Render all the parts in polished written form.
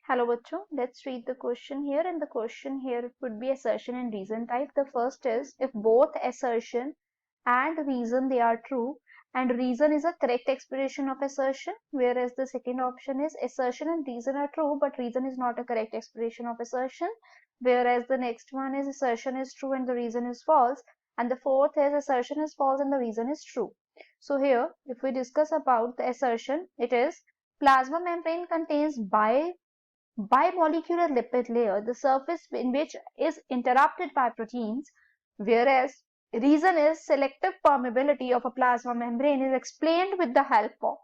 Hello bachcho, let's read the question here, and the question here would be assertion and reason type. The first is if both assertion and reason they are true and reason is a correct explanation of assertion, whereas the second option is assertion and reason are true but reason is not a correct explanation of assertion, whereas the next one is assertion is true and the reason is false, and the fourth is assertion is false and the reason is true. So here if we discuss about the assertion, it is plasma membrane contains bimolecular lipid layer, the surface in which is interrupted by proteins, whereas reason is selective permeability of a plasma membrane is explained with the help of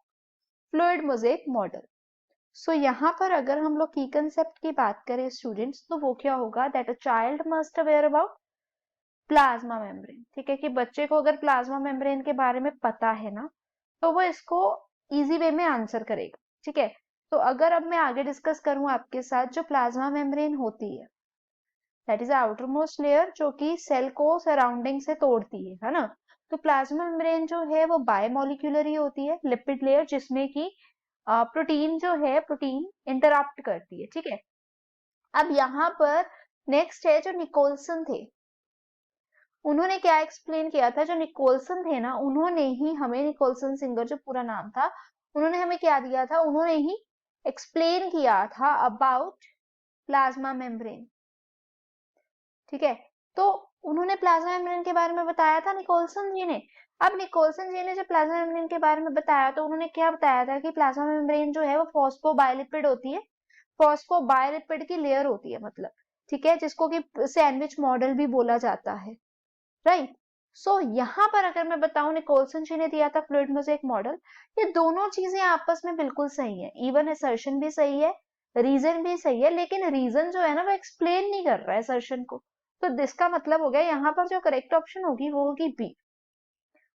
fluid mosaic model. So यहाँ पर अगर हम लोग की concept की बात करें students, तो वो क्या होगा that a child must aware about plasma membrane. ठीक है कि बच्चे को अगर प्लाज्मा मेम्ब्रेन के बारे में पता है ना, तो वो इसको इजी वे में आंसर करेगा. ठीक है, तो अगर अब मैं आगे डिस्कस करूं आपके साथ, जो प्लाज्मा मेम्ब्रेन होती है that is outer most layer जो कि सेल को सराउंडिंग से तोड़ती है ना. तो प्लाज्मा मेम्ब्रेन जो है वो बायोमोलिकुलर ही होती है, लिपिड लेयर जिसमें कि प्रोटीन जो है प्रोटीन इंटरप्ट करती है. ठीक है, अब यहाँ पर नेक्स्ट है जो निकोल्सन थे, उन्होंने क्या एक्सप्लेन किया था. जो निकोल्सन थे ना, उन्होंने ही हमें, निकोल्सन सिंगर जो पूरा नाम था, उन्होंने हमें क्या दिया था, उन्होंने ही एक्सप्लेन किया था अबाउट प्लाज्मा मेम्ब्रेन. ठीक है, तो उन्होंने प्लाज्मा मेम्ब्रेन के बारे में बताया था निकोल्सन जी ने. अब निकोल्सन जी ने जब प्लाज्मा मेम्ब्रेन के बारे में बताया तो उन्होंने क्या बताया था कि प्लाज्मा मेम्ब्रेन जो है वो फॉस्फोबायोलिपिड होती है, फॉस्फोबायोलिपिड की लेयर होती है मतलब. ठीक है, जिसको कि सैंडविच मॉडल भी बोला जाता है, राइट. सो यहाँ पर अगर मैं बताऊं निकोल्सन जी ने दिया था फ्लूइड मोज़ेक मॉडल. ये दोनों चीजें आपस में बिल्कुल सही है, इवन असर्शन भी सही है, रीजन भी सही है, लेकिन रीजन जो है ना वो एक्सप्लेन नहीं कर रहा है असर्शन को. तो इसका मतलब हो गया यहाँ पर जो करेक्ट ऑप्शन होगी वो होगी B.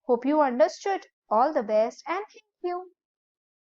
Hope you understood. All the best and thank you.